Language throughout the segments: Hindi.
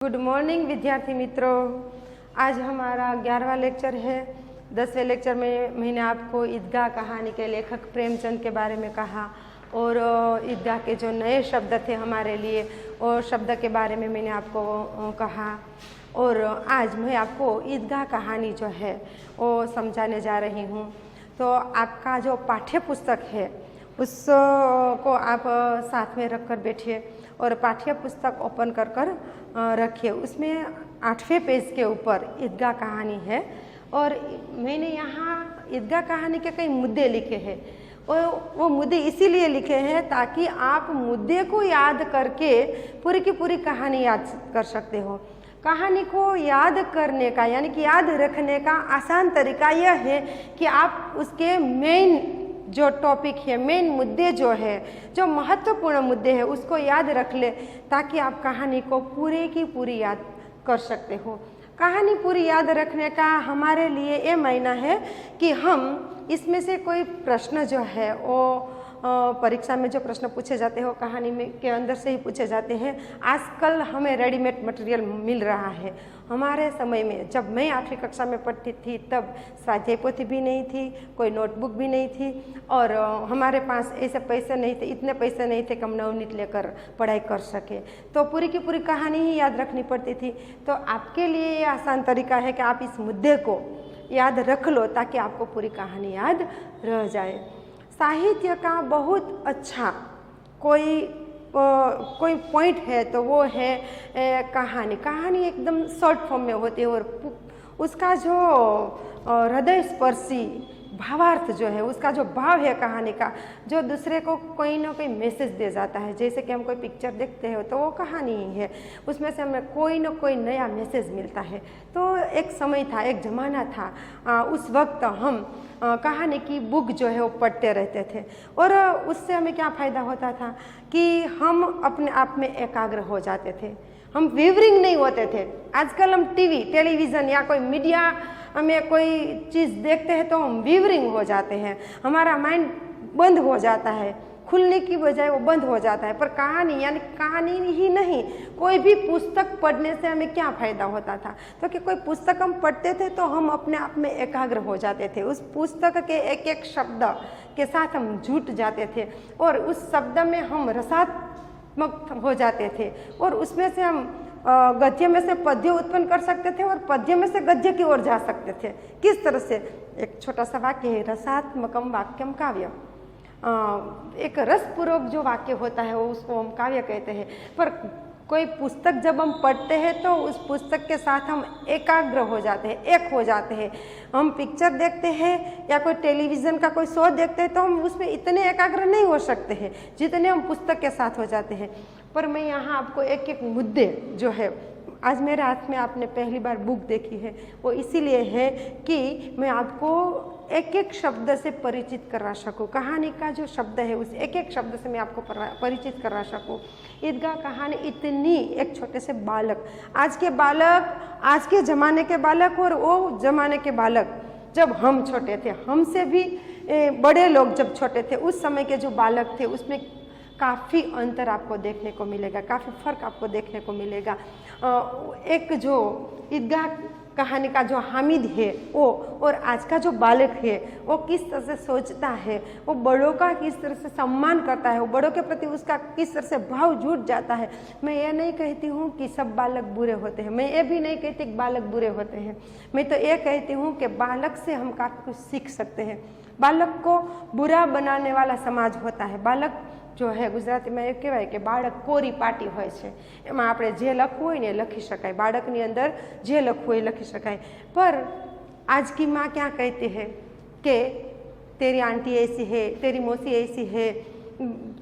गुड मॉर्निंग विद्यार्थी मित्रों। आज हमारा 11वां लेक्चर है। 10वें लेक्चर में मैंने आपको ईदगाह कहानी के लेखक प्रेमचंद के बारे में कहा और ईदगाह के जो नए शब्द थे हमारे लिए और शब्द के बारे में मैंने आपको कहा। और आज मैं आपको ईदगाह कहानी जो है वो समझाने जा रही हूँ। तो आपका जो पाठ्य पुस्तक है उसको आप साथ में रख कर बैठिए और पाठ्य पुस्तक ओपन कर रखिए। उसमें 8वें पेज के ऊपर ईदगाह कहानी है और मैंने यहाँ ईदगाह कहानी के कई मुद्दे लिखे हैं और वो मुद्दे इसीलिए लिखे हैं ताकि आप मुद्दे को याद करके पूरी की पूरी कहानी याद कर सकते हो। कहानी को याद करने का यानी कि याद रखने का आसान तरीका यह है कि आप उसके मेन जो टॉपिक है, मेन मुद्दे जो है, जो महत्वपूर्ण मुद्दे हैं उसको याद रख ले ताकि आप कहानी को पूरी की पूरी याद कर सकते हो। कहानी पूरी याद रखने का हमारे लिए ये मायना है कि हम इसमें से कोई प्रश्न जो है वो परीक्षा में जो प्रश्न पूछे जाते हैं वो कहानी में के अंदर से ही पूछे जाते हैं। आजकल हमें रेडीमेड मटेरियल मिल रहा है। हमारे समय में जब मैं 8वीं कक्षा में पढ़ती थी तब स्वाध्याय पोथी भी नहीं थी, कोई नोटबुक भी नहीं थी और हमारे पास ऐसे पैसे नहीं थे, इतने पैसे नहीं थे कि हम नवनीत लेकर पढ़ाई कर सके। तो पूरी की पूरी कहानी ही याद रखनी पड़ती थी। तो आपके लिए ये आसान तरीका है कि आप इस मुद्दे को याद रख लो ताकि आपको पूरी कहानी याद रह जाए। साहित्य का बहुत अच्छा कोई पॉइंट है तो वो है कहानी। कहानी एकदम शॉर्ट फॉर्म में होती है और उसका जो हृदय स्पर्शी भावार्थ जो है, उसका जो भाव है कहानी का, जो दूसरे को कोई ना कोई मैसेज दे जाता है। जैसे कि हम कोई पिक्चर देखते हैं तो वो कहानी ही है, उसमें से हमें कोई ना कोई नया मैसेज मिलता है। तो एक समय था, एक ज़माना था, उस वक्त हम कहानी की बुक जो है वो पढ़ते रहते थे और उससे हमें क्या फ़ायदा होता था कि हम अपने आप में एकाग्र हो जाते थे, हम विवरिंग नहीं होते थे। आजकल हम टेलीविज़न या कोई मीडिया में कोई चीज़ देखते हैं तो हम विवरिंग हो जाते हैं, हमारा माइंड बंद हो जाता है, खुलने की बजाय वो बंद हो जाता है। पर कहानी यानी कहानी ही नहीं, कोई भी पुस्तक पढ़ने से हमें क्या फ़ायदा होता था? तो कि कोई पुस्तक हम पढ़ते थे तो हम अपने आप में एकाग्र हो जाते थे, उस पुस्तक के एक एक शब्द के साथ हम जुट जाते थे और उस शब्द में हम रसात्मक हो जाते थे और उसमें से हम गद्य में से पद्य उत्पन्न कर सकते थे और पद्य में से गद्य की ओर जा सकते थे। किस तरह से? एक छोटा सा वाक्य है, रसात्मकम वाक्यम काव्य। एक रसपूर्वक जो वाक्य होता है वो उसको हम काव्य कहते हैं। पर कोई पुस्तक जब हम पढ़ते हैं तो उस पुस्तक के साथ हम एकाग्र हो जाते हैं, एक हो जाते हैं। हम पिक्चर देखते हैं या कोई टेलीविज़न का कोई शो देखते हैं तो हम उसमें इतने एकाग्र नहीं हो सकते हैं जितने हम पुस्तक के साथ हो जाते हैं। पर मैं यहाँ आपको एक एक मुद्दे जो है, आज मेरे हाथ में आपने पहली बार बुक देखी है वो इसीलिए है कि मैं आपको एक एक शब्द से परिचित करा सकूं। कहानी का जो शब्द है उस एक एक शब्द से मैं आपको परिचित करा सकूं। ईदगाह कहानी इतनी, एक छोटे से बालक, आज के बालक, आज के ज़माने के बालक और वो ज़माने के बालक जब हम छोटे थे, हमसे भी बड़े लोग जब छोटे थे उस समय के जो बालक थे उसमें काफ़ी अंतर आपको देखने को मिलेगा, काफ़ी फ़र्क आपको देखने को मिलेगा। एक जो ईदगाह कहानी का जो हामिद है वो और आज का जो बालक है वो किस तरह से सोचता है, वो बड़ों का किस तरह से सम्मान करता है, वो बड़ों के प्रति उसका किस तरह से भाव जुट जाता है। मैं ये नहीं कहती हूँ कि सब बालक बुरे होते हैं, मैं ये भी नहीं कहती कि बालक बुरे होते हैं। मैं तो ये कहती हूँ कि बालक से हम काफ़ी कुछ सीख सकते हैं। बालक को बुरा बनाने वाला समाज होता है। बालक जो है, ગુજરાતીમાં એ કહેવાય કે બાળક કોરી પાટી હોય છે, એમાં આપણે જે લખવું હોય ને લખી શકાય, બાળકની અંદર જે લખવું હોય લખી શકાય। पर आज की माँ क्या कहती है कि तेरी आंटी ऐसी है, तेरी मौसी ऐसी है,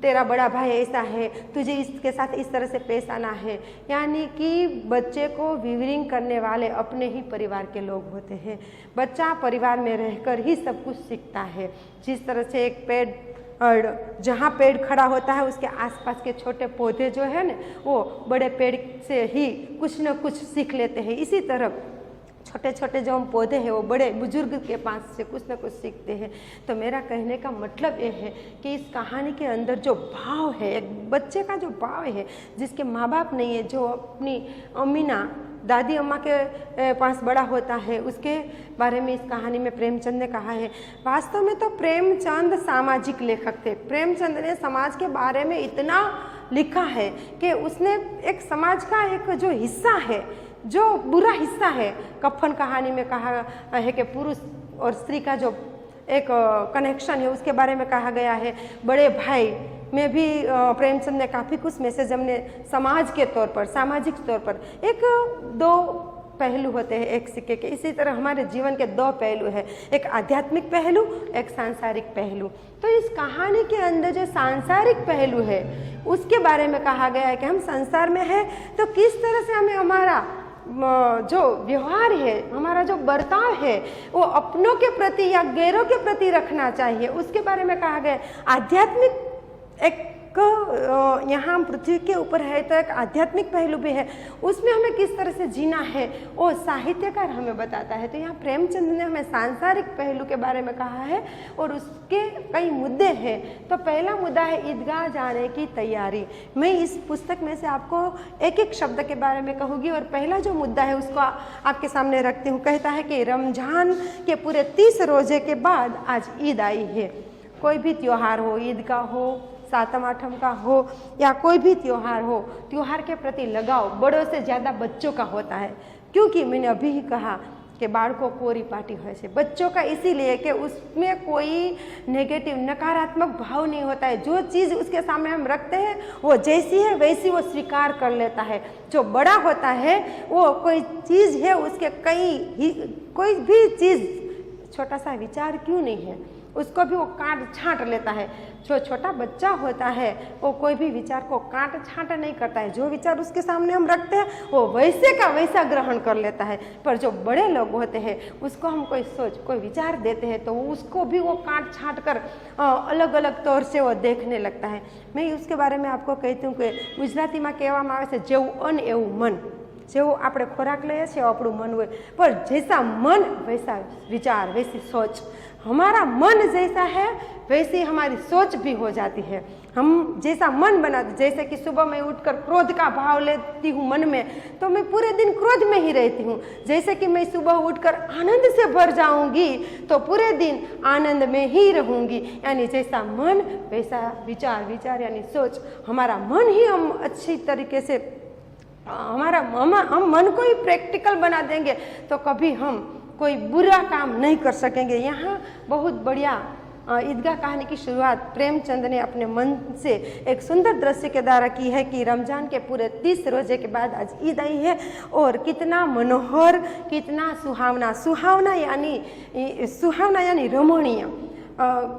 तेरा बड़ा भाई ऐसा है, तुझे इसके साथ इस तरह से पेश आना है। यानी कि बच्चे को विवरिंग करने वाले अपने ही परिवार के लोग होते हैं। बच्चा परिवार में रहकर ही सब कुछ सीखता है। जिस तरह से एक पेड़ और जहाँ पेड़ खड़ा होता है उसके आसपास के छोटे पौधे जो है ना वो बड़े पेड़ से ही कुछ न कुछ सीख लेते हैं। इसी तरह छोटे छोटे जो हम पौधे हैं वो बड़े बुजुर्ग के पास से कुछ ना कुछ सीखते हैं। तो मेरा कहने का मतलब ये है कि इस कहानी के अंदर जो भाव है, एक बच्चे का जो भाव है, जिसके माँ बाप नहीं है, जो अपनी अमीना दादी अम्मा के पास बड़ा होता है, उसके बारे में इस कहानी में प्रेमचंद ने कहा है। वास्तव में तो प्रेमचंद सामाजिक लेखक थे। प्रेमचंद ने समाज के बारे में इतना लिखा है कि उसने एक समाज का एक जो हिस्सा है, जो बुरा हिस्सा है, कफन कहानी में कहा है कि पुरुष और स्त्री का जो एक कनेक्शन है उसके बारे में कहा गया है। बड़े भाई में भी प्रेमचंद ने काफ़ी कुछ मैसेज हमने समाज के तौर पर, सामाजिक तौर पर, एक दो पहलू होते हैं एक सिक्के के, इसी तरह हमारे जीवन के दो पहलू है, एक आध्यात्मिक पहलू, एक सांसारिक पहलू। तो इस कहानी के अंदर जो सांसारिक पहलू है उसके बारे में कहा गया है कि हम संसार में है तो किस तरह से हमें हमारा जो व्यवहार है, हमारा जो बर्ताव है वो अपनों के प्रति या गैरों के प्रति रखना चाहिए, उसके बारे में कहा गया। आध्यात्मिक एक यहाँ हम पृथ्वी के ऊपर है तो एक आध्यात्मिक पहलू भी है, उसमें हमें किस तरह से जीना है वो साहित्यकार हमें बताता है। तो यहाँ प्रेमचंद ने हमें सांसारिक पहलू के बारे में कहा है और उसके कई मुद्दे हैं। तो पहला मुद्दा है ईदगाह जाने की तैयारी। मैं इस पुस्तक में से आपको एक एक शब्द के बारे में कहूँगी और पहला जो मुद्दा है उसको आपके सामने रखती हूँ। कहता है कि रमजान के पूरे 30 रोजे के बाद आज ईद आई है। कोई भी त्यौहार हो, ईद का हो, सातम आठम का हो या कोई भी त्यौहार हो, त्यौहार के प्रति लगाव बड़ों से ज़्यादा बच्चों का होता है। क्योंकि मैंने अभी ही कहा कि बाળકો परिपाटी હોય છે, बच्चों का इसीलिए कि उसमें कोई नेगेटिव नकारात्मक भाव नहीं होता है। जो चीज़ उसके सामने हम रखते हैं वो जैसी है वैसी वो स्वीकार कर लेता है। जो बड़ा होता है वो कोई चीज़ है उसके कोई भी चीज़, छोटा सा विचार क्यों नहीं है उसको भी वो काट छांट लेता है। जो छोटा बच्चा होता है वो कोई भी विचार को काट छांट नहीं करता है। जो विचार उसके सामने हम रखते हैं वो वैसे का वैसा ग्रहण कर लेता है। पर जो बड़े लोग होते हैं उसको हम कोई सोच, कोई विचार देते हैं तो उसको भी वो काट छांट कर अलग अलग तौर से वो देखने लगता है। मैं उसके बारे में आपको कहती हूँ कि गुजराती में कहेवामां आवे छे जेवुं अन्न एवुं मन। जेवो આપણે ખોરાક લઈએ છીએ આપણું મન હોય, पर जैसा मन वैसा विचार, वैसी सोच। हमारा मन जैसा है वैसी हमारी सोच भी हो जाती है। हम जैसा मन बनाते, जैसे कि सुबह मैं उठकर क्रोध का भाव लेती हूँ मन में तो मैं पूरे दिन क्रोध में ही रहती हूँ। जैसे कि मैं सुबह उठकर आनंद से भर जाऊंगी तो पूरे दिन आनंद में ही रहूंगी। यानी जैसा मन वैसा विचार, विचार यानी सोच। हमारा मन ही हम अच्छी तरीके से हम मन को ही प्रैक्टिकल बना देंगे तो कभी हम कोई बुरा काम नहीं कर सकेंगे। यहाँ बहुत बढ़िया ईदगाह कहानी की शुरुआत प्रेमचंद ने अपने मन से एक सुंदर दृश्य के द्वारा की है कि रमजान के पूरे 30 रोजे के बाद आज ईद आई है और कितना मनोहर, कितना सुहावना। सुहावना यानी रमणीय।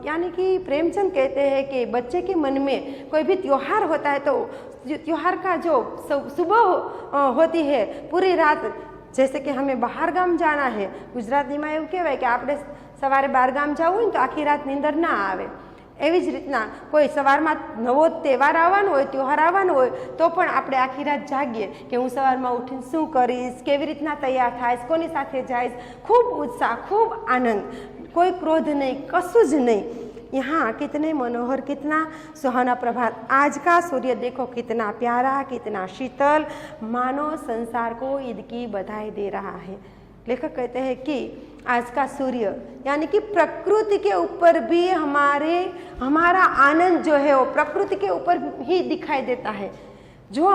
यानी कि प्रेमचंद कहते हैं कि बच्चे के मन में कोई भी त्यौहार होता है तो त्यौहार का जो सुबह होती है पूरी रात, जैसे कि हमें बहार गाम जाना है, गुजराती में એવું કહેવાય કે આપણે સવારે બહાર ગામ જવું હોય તો આખી રાત નીંદર ના આવે। એવી જ રીતના કોઈ સવારમાં નવો તહેવાર આવવાનો હોય, त्यौहार આવવાનો હોય તો પણ આપણે આખી રાત જાગીએ કે હું સવારમાં ઉઠીને શું કરીશ, કેવી રીતના તૈયાર થાઈશ, કોની સાથે જઈશ। खूब उत्साह, खूब आनंद, कोई क्रोध नहीं, कशु ज नहीं। यहाँ कितने मनोहर, कितना सुहाना प्रभात। आज का सूर्य देखो कितना प्यारा, कितना शीतल, मानो संसार को ईद की बधाई दे रहा है। लेखक कहते हैं कि आज का सूर्य यानी कि प्रकृति के ऊपर भी हमारा आनंद जो है वो प्रकृति के ऊपर ही दिखाई देता है। जो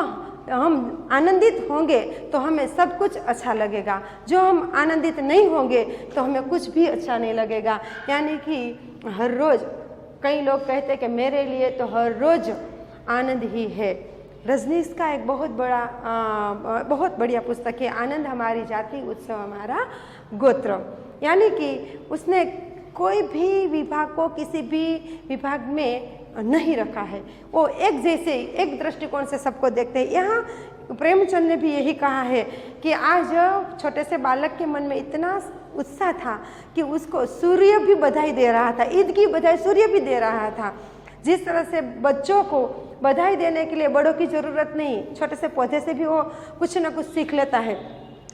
हम आनंदित होंगे तो हमें सब कुछ अच्छा लगेगा, जो हम आनंदित नहीं होंगे तो हमें कुछ भी अच्छा नहीं लगेगा। यानी कि हर रोज़, कई लोग कहते हैं कि मेरे लिए तो हर रोज़ आनंद ही है। रजनीश का एक बहुत बढ़िया पुस्तक है आनंद हमारी जाति उत्सव हमारा गोत्र। यानी कि उसने कोई भी विभाग को किसी भी विभाग में नहीं रखा है, वो एक जैसे एक दृष्टिकोण से सबको देखते हैं। यहाँ प्रेमचंद ने भी यही कहा है कि आज छोटे से बालक के मन में इतना उत्साह था कि उसको सूर्य भी बधाई दे रहा था, ईद की बधाई सूर्य भी दे रहा था। जिस तरह से बच्चों को बधाई देने के लिए बड़ों की ज़रूरत नहीं, छोटे से पौधे से भी वो कुछ न कुछ सीख लेता है।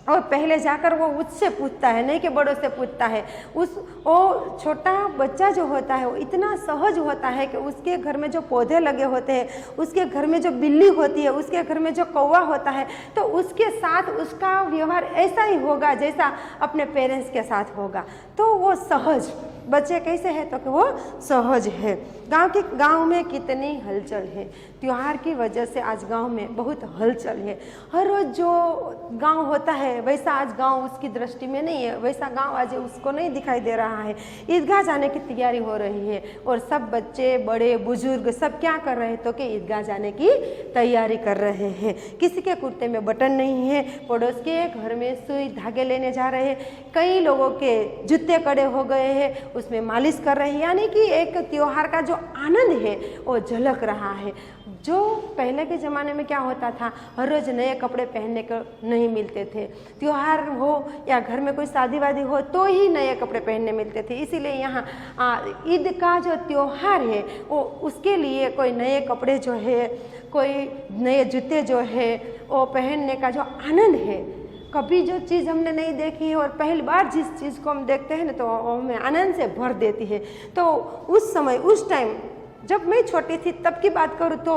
और पहले जाकर वो उससे पूछता है, नहीं कि बड़ों से पूछता है। वो छोटा बच्चा जो होता है वो इतना सहज होता है कि उसके घर में जो पौधे लगे होते हैं, उसके घर में जो बिल्ली होती है, उसके घर में जो कौवा होता है, तो उसके साथ उसका व्यवहार ऐसा ही होगा जैसा अपने पेरेंट्स के साथ होगा। तो वो सहज बच्चे कैसे हैं, तो कि वो सहज है। गांव में कितनी हलचल है, त्योहार की वजह से आज गांव में बहुत हलचल है। हर रोज जो गांव होता है वैसा आज गांव उसकी दृष्टि में नहीं है, वैसा गांव आज उसको नहीं दिखाई दे रहा है। ईदगाह जाने की तैयारी हो रही है और सब बच्चे बड़े बुजुर्ग सब क्या कर रहे हैं, तो कि ईदगाह जाने की तैयारी कर रहे हैं। किसी के कुर्ते में बटन नहीं है, पड़ोस के घर में सुई धागे लेने जा रहे हैं, कई लोगों के जूते कड़े हो गए हैं, उसमें मालिश कर रहे हैं। यानी कि एक त्योहार का जो आनंद है वो झलक रहा है। जो पहले के ज़माने में क्या होता था, हर रोज़ नए कपड़े पहनने को नहीं मिलते थे। त्योहार हो या घर में कोई शादी वादी हो तो ही नए कपड़े पहनने मिलते थे। इसीलिए यहाँ ईद का जो त्योहार है वो उसके लिए कोई नए कपड़े जो है, कोई नए जूते जो है वो पहनने का जो आनंद है, कभी जो चीज़ हमने नहीं देखी है और पहली बार जिस चीज़ को हम देखते हैं ना तो हमें आनंद से भर देती है। तो उस समय उस टाइम जब मैं छोटी थी तब की बात करूँ तो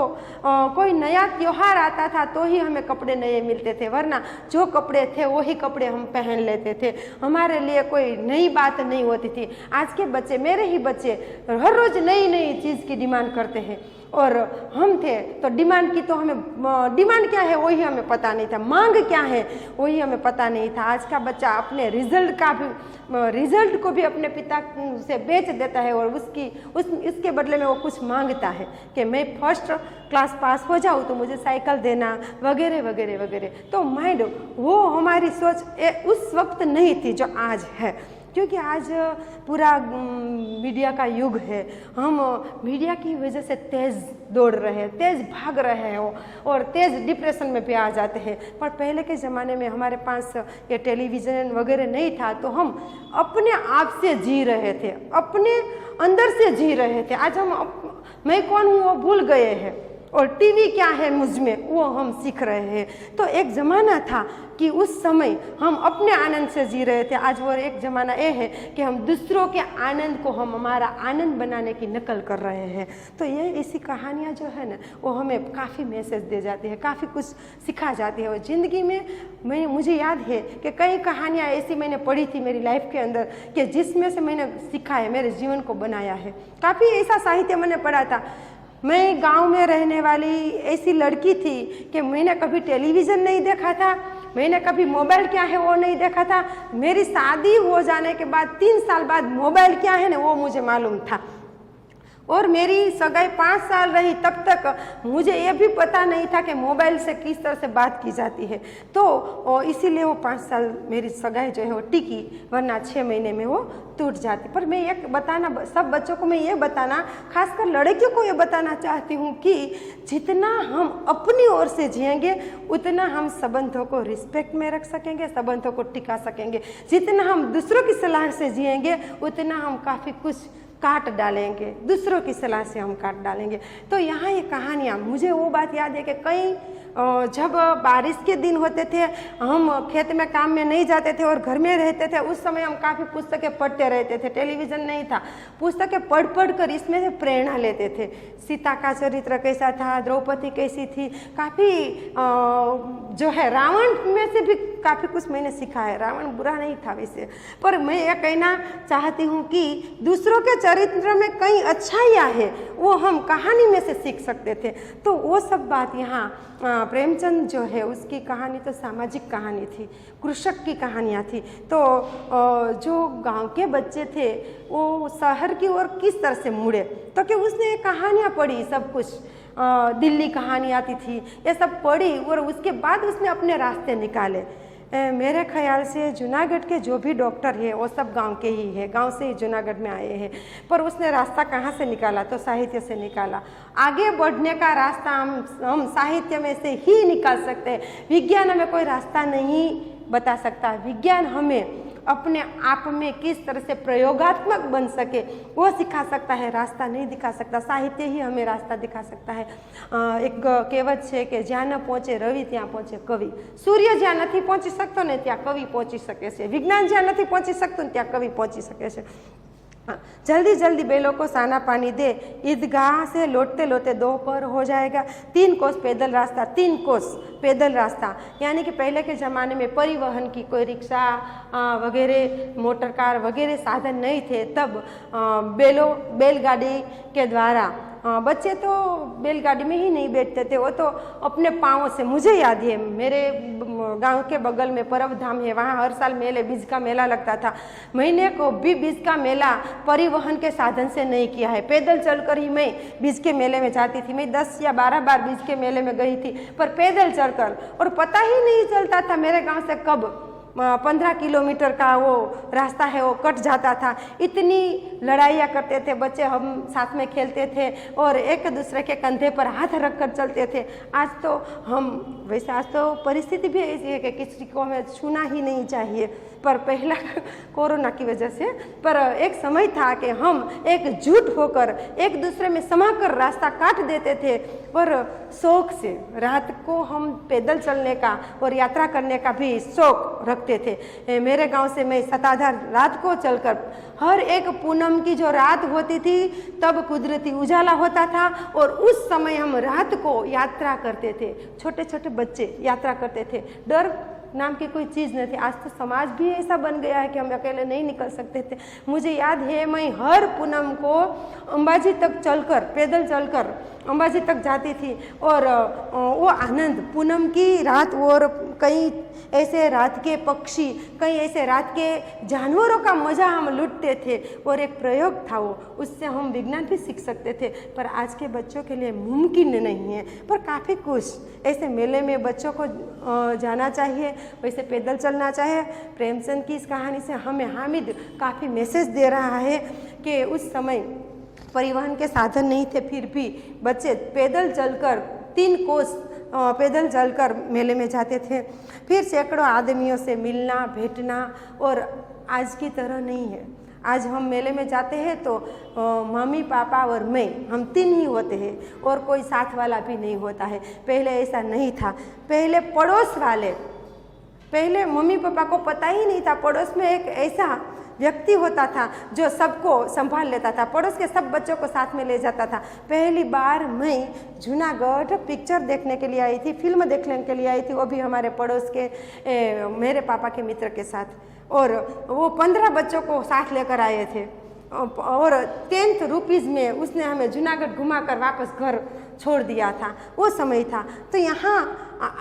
कोई नया त्योहार आता था तो ही हमें कपड़े नए मिलते थे, वरना जो कपड़े थे वही कपड़े हम पहन लेते थे। हमारे लिए कोई नई बात नहीं होती थी। आज के बच्चे, मेरे ही बच्चे, हर रोज़ नई नई चीज़ की डिमांड करते हैं और हम थे तो डिमांड की तो हमें डिमांड क्या है वही हमें पता नहीं था, मांग क्या है वही हमें पता नहीं था। आज का बच्चा अपने रिजल्ट को भी अपने पिता से बेच देता है और इसके बदले में वो कुछ मांगता है कि मैं फर्स्ट क्लास पास हो जाऊँ तो मुझे साइकिल देना वगैरह वगैरह वगैरह। तो माइंड वो हमारी सोच उस वक्त नहीं थी जो आज है, क्योंकि आज पूरा मीडिया का युग है। हम मीडिया की वजह से तेज़ दौड़ रहे हैं, तेज़ भाग रहे हैं और तेज़ डिप्रेशन में भी आ जाते हैं। पर पहले के ज़माने में हमारे पास ये टेलीविज़न वगैरह नहीं था तो हम अपने आप से जी रहे थे, अपने अंदर से जी रहे थे। आज मैं कौन हूँ वो भूल गए हैं और टीवी क्या है मुझ में वो हम सीख रहे हैं। तो एक ज़माना था कि उस समय हम अपने आनंद से जी रहे थे। आज वो एक ज़माना ये है कि हम दूसरों के आनंद को हम हमारा आनंद बनाने की नकल कर रहे हैं। तो ये ऐसी कहानियाँ जो है ना वो हमें काफ़ी मैसेज दे जाती है, काफ़ी कुछ सिखा जाती है। और ज़िंदगी में मुझे याद है कि कई कहानियाँ ऐसी मैंने पढ़ी थी मेरी लाइफ के अंदर कि जिसमें से मैंने सीखा है, मेरे जीवन को बनाया है। काफ़ी ऐसा साहित्य मैंने पढ़ा था। मैं गांव में रहने वाली ऐसी लड़की थी कि मैंने कभी टेलीविज़न नहीं देखा था, मैंने कभी मोबाइल क्या है वो नहीं देखा था। मेरी शादी हो जाने के बाद 3 साल बाद मोबाइल क्या है ना वो मुझे मालूम था। और मेरी सगाई 5 साल रही तब तक मुझे ये भी पता नहीं था कि मोबाइल से किस तरह से बात की जाती है। तो इसीलिए वो 5 साल मेरी सगाई जो है वो टिकी, वरना 6 महीने में वो टूट जाती। पर मैं ये बताना, सब बच्चों को मैं ये बताना, खासकर लड़कियों को ये बताना चाहती हूँ कि जितना हम अपनी ओर से जिएंगे उतना हम संबंधों को रिस्पेक्ट में रख सकेंगे, संबंधों को टिका सकेंगे। जितना हम दूसरों की सलाह से जिएंगे उतना हम काफ़ी कुछ काट डालेंगे, दूसरों की सलाह से हम काट डालेंगे। तो यहाँ ये कहानियाँ, मुझे वो बात याद है कि कई जब बारिश के दिन होते थे, हम खेत में काम में नहीं जाते थे और घर में रहते थे, उस समय हम काफ़ी पुस्तकें पढ़ते रहते थे। टेलीविज़न नहीं था, पुस्तकें पढ़ कर इसमें से प्रेरणा लेते थे। सीता का चरित्र कैसा था, द्रौपदी कैसी थी, काफ़ी जो है रावण में से भी काफ़ी कुछ मैंने सीखा है। रावण बुरा नहीं था वैसे, पर मैं ये कहना चाहती हूँ कि दूसरों के चरित्र में कई अच्छाइयाँ है वो हम कहानी में से सीख सकते थे। तो वो सब बात यहाँ प्रेमचंद जो है उसकी कहानी तो सामाजिक कहानी थी, कृषक की कहानियाँ थी। तो जो गांव के बच्चे थे वो शहर की ओर किस तरह से मुड़े, तो कि उसने कहानियाँ पढ़ी, सब कुछ दिल्ली कहानी आती थी, ये सब पढ़ी और उसके बाद उसने अपने रास्ते निकाले। मेरे ख्याल से जूनागढ़ के जो भी डॉक्टर है वो सब गांव के ही है, गांव से ही जूनागढ़ में आए हैं। पर उसने रास्ता कहाँ से निकाला, तो साहित्य से निकाला। आगे बढ़ने का रास्ता हम साहित्य में से ही निकाल सकते हैं। विज्ञान हमें कोई रास्ता नहीं बता सकता। विज्ञान हमें अपने आप में किस तरह से प्रयोगात्मक बन सके वो सिखा सकता है, रास्ता नहीं दिखा सकता। साहित्य ही हमें रास्ता दिखा सकता है। एक कहेवत है कि જ્યાં ન પહોંચે રવિ ત્યાં પહોંચે કવિ। સૂર્ય જ્યાં નથી પહોંચી શકતો ને ત્યાં કવિ પહોંચી શકે છે, વિજ્ઞાન જ્યાં નથી પહોંચી શકતું ને ત્યાં કવિ પહોંચી શકે છે। जल्दी जल्दी बेलों को साना पानी दे, ईदगाह से लौटते लौटते दोपहर हो जाएगा। 3 कोस पैदल रास्ता, 3 कोस पैदल रास्ता, यानी कि पहले के ज़माने में परिवहन की कोई रिक्शा वगैरह, मोटर कार वगैरह साधन नहीं थे। तब बैलगाड़ी के द्वारा बच्चे तो बैलगाड़ी में ही नहीं बैठते थे, वो तो अपने पाँव से। मुझे याद है, मेरे गांव के बगल में परब धाम है, वहाँ हर साल मेले बीज का मेला लगता था। महीने को भी बीज का मेला परिवहन के साधन से नहीं किया है, पैदल चलकर ही मैं बीज के मेले में जाती थी। मैं 10 या 12 बार बीज के मेले में गई थी, पर पैदल चलकर, और पता ही नहीं चलता था मेरे गांव से कब 15 किलोमीटर का वो रास्ता है वो कट जाता था। इतनी लड़ाइयाँ करते थे बच्चे, हम साथ में खेलते थे और एक दूसरे के कंधे पर हाथ रख कर चलते थे। आज तो आज तो परिस्थिति भी ऐसी है कि किसी को हमें छूना ही नहीं चाहिए, पर पहला कोरोना की वजह से। पर एक समय था कि हम एकजुट होकर एक दूसरे में समाकर रास्ता काट देते थे, और शौक से रात को हम पैदल चलने का और यात्रा करने का भी शौक रखते थे। मेरे गांव से मैं सताधार रात को चलकर, हर एक पूनम की जो रात होती थी तब कुदरती उजाला होता था, और उस समय हम रात को यात्रा करते थे। छोटे छोटे बच्चे यात्रा करते थे, डर नाम की कोई चीज़ नहीं थी। आज तो समाज भी ऐसा बन गया है कि हम अकेले नहीं निकल सकते थे। मुझे याद है, मैं हर पूनम को अंबाजी तक चलकर, पैदल चलकर अंबाजी तक जाती थी, और वो आनंद, पूनम की रात, और कई ऐसे रात के पक्षी, कई ऐसे रात के जानवरों का मज़ा हम लूटते थे, और एक प्रयोग था वो, उससे हम विज्ञान भी सीख सकते थे। पर आज के बच्चों के लिए मुमकिन नहीं है, पर काफ़ी कुछ ऐसे मेले में बच्चों को जाना चाहिए, वैसे पैदल चलना चाहिए। प्रेमचंद की इस कहानी से हमें हामिद काफ़ी मैसेज दे रहा है कि उस समय परिवहन के साधन नहीं थे, फिर भी बच्चे पैदल चलकर 3 कोस पैदल चलकर मेले में जाते थे। फिर सैकड़ों आदमियों से मिलना भेंटना, और आज की तरह नहीं है। आज हम मेले में जाते हैं तो मम्मी पापा और मैं, हम 3 ही होते हैं, और कोई साथ वाला भी नहीं होता है। पहले ऐसा नहीं था। पहले पड़ोस वाले, पहले मम्मी पापा को पता ही नहीं था, पड़ोस में एक ऐसा व्यक्ति होता था जो सबको संभाल लेता था, पड़ोस के सब बच्चों को साथ में ले जाता था। पहली बार मैं जूनागढ़ पिक्चर देखने के लिए आई थी, फिल्म देखने के लिए आई थी, वो भी हमारे पड़ोस के मेरे पापा के मित्र के साथ, और वो 15 बच्चों को साथ लेकर आए थे, और 10 रुपीज़ में उसने हमें जूनागढ़ घुमाकर वापस घर छोड़ दिया था। वो समय था। तो यहाँ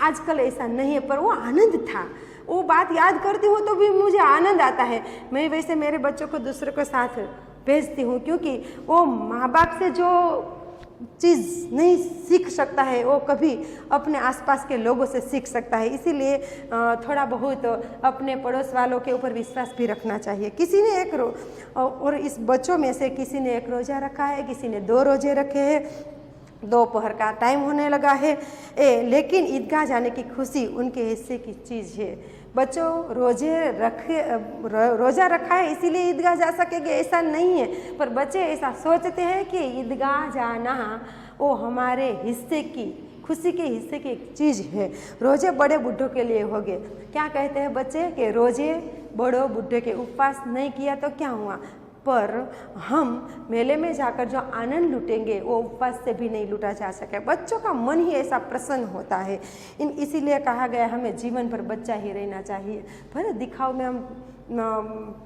आजकल ऐसा नहीं है, पर वो आनंद था। वो बात याद करती हूँ तो भी मुझे आनंद आता है। मैं वैसे मेरे बच्चों को दूसरों के साथ भेजती हूँ, क्योंकि वो माँ बाप से जो चीज़ नहीं सीख सकता है वो कभी अपने आसपास के लोगों से सीख सकता है। इसीलिए थोड़ा बहुत अपने पड़ोस वालों के ऊपर विश्वास भी रखना चाहिए। किसी ने और इस बच्चों में से किसी ने 1 रोज़ा रखा है, किसी ने 2 रोजे रखे हैं। दोपहर का टाइम होने लगा है, लेकिन ईदगाह जाने की खुशी उनके हिस्से की चीज़ है। बच्चों रोज़ा रखा है इसीलिए ईदगाह जा सकेंगे, ऐसा नहीं है। पर बच्चे ऐसा सोचते हैं कि ईदगाह जाना वो हमारे हिस्से की, खुशी के हिस्से की एक चीज़ है। रोजे बड़े बूढ़ों के लिए हो गए। क्या कहते हैं बच्चे कि रोजे बड़ों बूढ़े के, उपवास नहीं किया तो क्या हुआ। पर हम मेले में जाकर जो आनंद लूटेंगे वो उपवास से भी नहीं लूटा जा सके। बच्चों का मन ही ऐसा प्रसन्न होता है। इसीलिए कहा गया हमें जीवन भर बच्चा ही रहना चाहिए। भले दिखाव में हम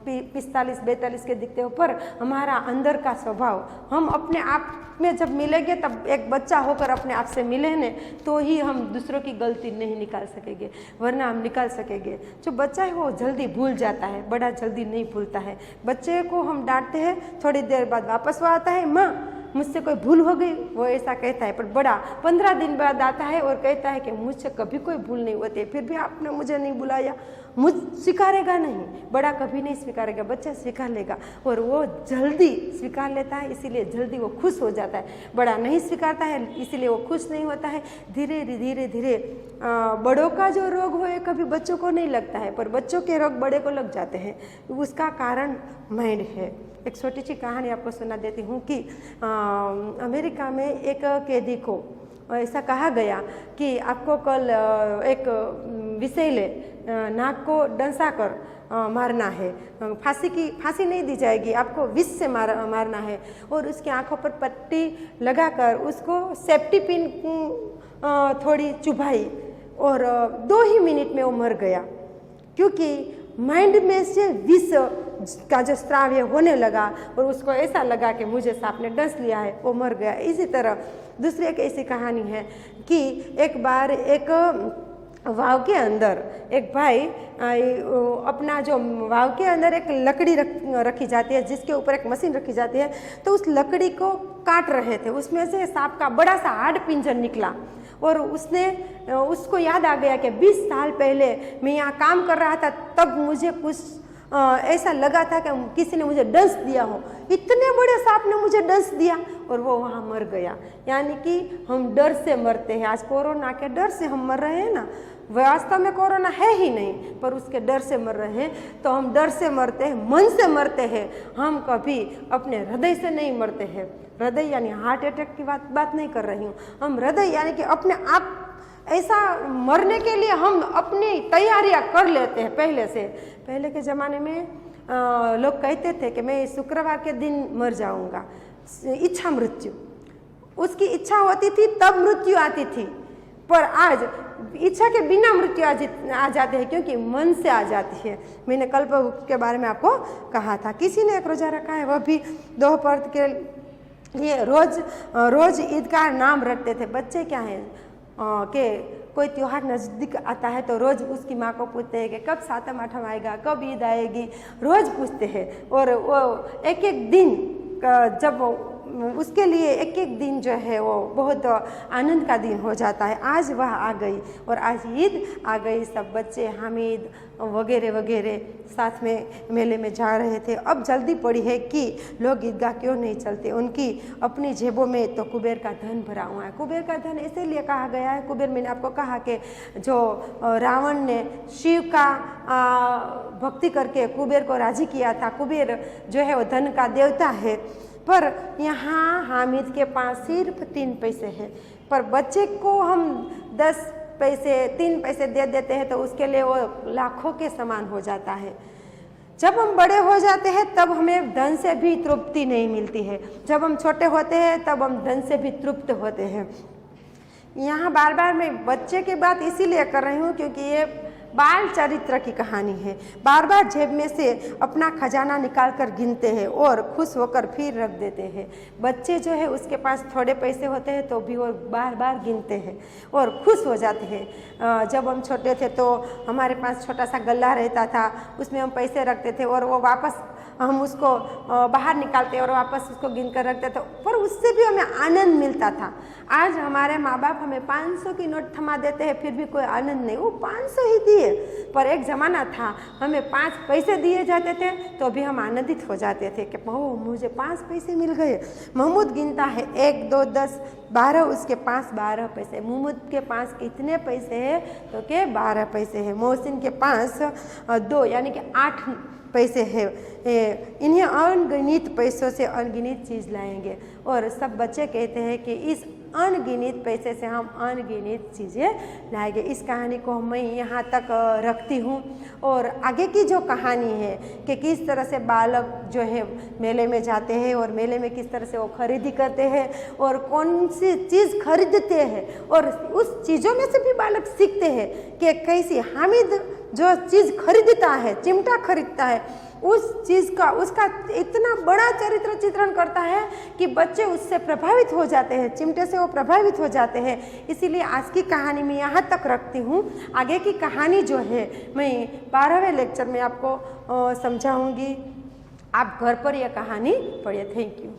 45-42 के दिखते हो, पर हमारा अंदर का स्वभाव, हम अपने आप में जब मिलेंगे तब एक बच्चा होकर अपने आप से मिले ने, तो ही हम दूसरों की गलती नहीं निकाल सकेंगे, वरना हम निकाल सकेंगे। जो बच्चा है वो जल्दी भूल जाता है, बड़ा जल्दी नहीं भूलता है। बच्चे को हम डांटते हैं, थोड़ी देर बाद वापस वो आता है, माँ मुझसे कोई भूल हो गई, वो ऐसा कहता है। पर बड़ा 15 दिन बाद आता है और कहता है कि मुझसे कभी कोई भूल नहीं होती, फिर भी आपने मुझे नहीं बुलाया। मुझ स्वीकारेगा नहीं, बड़ा कभी नहीं स्वीकारेगा, बच्चा स्वीकार लेगा और वो जल्दी स्वीकार लेता है, इसीलिए जल्दी वो खुश हो जाता है। बड़ा नहीं स्वीकारता है इसीलिए वो खुश नहीं होता है। धीरे धीरे धीरे बड़ों का जो रोग हो ये कभी बच्चों को नहीं लगता है, पर बच्चों के रोग बड़े को लग जाते हैं। उसका कारण माइंड है। एक छोटी सी कहानी आपको सुना देती हूँ कि अमेरिका में एक कैदी को ऐसा कहा गया कि आपको कल एक विषैले नाक को डंसा कर मारना है, फांसी नहीं दी जाएगी, आपको विष से मारना है। और उसकी आंखों पर पट्टी लगाकर उसको सेफ्टी पिन थोड़ी चुभाई और 2 ही मिनट में वो मर गया, क्योंकि माइंड में से विष का जो स्राव है होने लगा और उसको ऐसा लगा कि मुझे सांप ने डस लिया है, वो मर गया। इसी तरह दूसरी एक ऐसी कहानी है कि एक बार एक वाव के अंदर एक भाई अपना जो वाव के अंदर एक लकड़ी रखी जाती है जिसके ऊपर एक मशीन रखी जाती है, तो उस लकड़ी को काट रहे थे, उसमें से सांप का बड़ा सा हाड़ पिंजर निकला और उसको याद आ गया कि 20 साल पहले मैं यहाँ काम कर रहा था, तब मुझे कुछ ऐसा लगा था कि किसी ने मुझे डंस दिया हो, इतने बड़े सांप ने मुझे डंस दिया और वो वहाँ मर गया। यानी कि हम डर से मरते हैं। आज कोरोना के डर से हम मर रहे हैं ना, वास्तव में कोरोना है ही नहीं, पर उसके डर से मर रहे हैं। तो हम डर से मरते हैं, मन से मरते हैं, हम कभी अपने हृदय से नहीं मरते हैं। हृदय यानी हार्ट अटैक की बात नहीं कर रही हूँ, हम हृदय यानी कि अपने आप ऐसा मरने के लिए हम अपनी तैयारियां कर लेते हैं पहले से। पहले के ज़माने में लोग कहते थे कि मैं शुक्रवार के दिन मर जाऊंगा, इच्छा मृत्यु, उसकी इच्छा होती थी तब मृत्यु आती थी, पर आज इच्छा के बिना मृत्यु आ जाते हैं, क्योंकि मन से आ जाती है। मैंने कल्प के बारे में आपको कहा था, किसी ने एक रोजा रखा है, वह भी दोपहर के लिए रोज ईद का नाम रखते थे। बच्चे क्या हैं कि कोई त्योहार नज़दीक आता है तो रोज़ उसकी माँ को पूछते हैं कि कब सातम आठम आएगा, कब ईद आएगी, रोज़ पूछते हैं। और वो एक एक दिन जब उसके लिए एक एक दिन जो है वो बहुत आनंद का दिन हो जाता है। आज वह आ गई और आज ईद आ गई, सब बच्चे हामिद वगैरह वगैरह साथ में मेले में जा रहे थे। अब जल्दी पड़ी है कि लोग ईदगाह क्यों नहीं चलते, उनकी अपनी जेबों में तो कुबेर का धन भरा हुआ है। कुबेर का धन इसीलिए कहा गया है, कुबेर मैंने आपको कहा कि जो रावण ने शिव का भक्ति करके कुबेर को राजी किया था, कुबेर जो है वो धन का देवता है। पर यहाँ हामिद के पास सिर्फ 3 पैसे है, पर बच्चे को हम 10 पैसे 3 पैसे दे देते हैं तो उसके लिए वो लाखों के समान हो जाता है। जब हम बड़े हो जाते हैं तब हमें धन से भी तृप्ति नहीं मिलती है, जब हम छोटे होते हैं तब हम धन से भी तृप्त होते हैं। यहाँ बार बार मैं बच्चे की बात इसीलिए कर रही हूँ क्योंकि ये बाल चरित्र की कहानी है। बार बार जेब में से अपना खजाना निकाल कर गिनते हैं और खुश होकर फिर रख देते हैं। बच्चे जो है उसके पास थोड़े पैसे होते हैं तो भी वो बार बार गिनते हैं और खुश हो जाते हैं। जब हम छोटे थे तो हमारे पास छोटा सा गल्ला रहता था, उसमें हम पैसे रखते थे और वो वापस हम उसको बाहर निकालते और वापस उसको गिन कर रखते थे, पर उससे भी हमें आनंद मिलता था। आज हमारे माँ बाप हमें 500 की नोट थमा देते हैं फिर भी कोई आनंद नहीं, वो 500 ही दिए। पर एक ज़माना था हमें 5 पैसे दिए जाते थे तो भी हम आनंदित हो जाते थे कि ओह मुझे 5 पैसे मिल गए। महमूद गिनता है 1 2 10 12, उसके पास 12 पैसे। महमूद के पास कितने पैसे हैं तो के 12 पैसे हैं। मोहसिन के पास 2 यानी कि 8 पैसे है। इन्हें अनगिनत पैसों से अनगिनत चीज़ लाएंगे और सब बच्चे कहते हैं कि इस अनगिनत पैसे से हम अनगिनत चीज़ें लाएंगे। इस कहानी को मैं यहाँ तक रखती हूँ और आगे की जो कहानी है कि किस तरह से बालक जो है मेले में जाते हैं और मेले में किस तरह से वो खरीदी करते हैं और कौन सी चीज़ खरीदते हैं और उस चीज़ों में से भी बालक सीखते हैं कि कैसी हामिद जो चीज़ खरीदता है, चिमटा खरीदता है, उस चीज़ का उसका इतना बड़ा चरित्र चित्रण करता है कि बच्चे उससे प्रभावित हो जाते हैं, चिमटे से वो प्रभावित हो जाते हैं। इसीलिए आज की कहानी मैं यहाँ तक रखती हूँ। आगे की कहानी जो है मैं 12वें लेक्चर में आपको समझाऊँगी। आप घर पर यह कहानी पढ़िए। Thank you.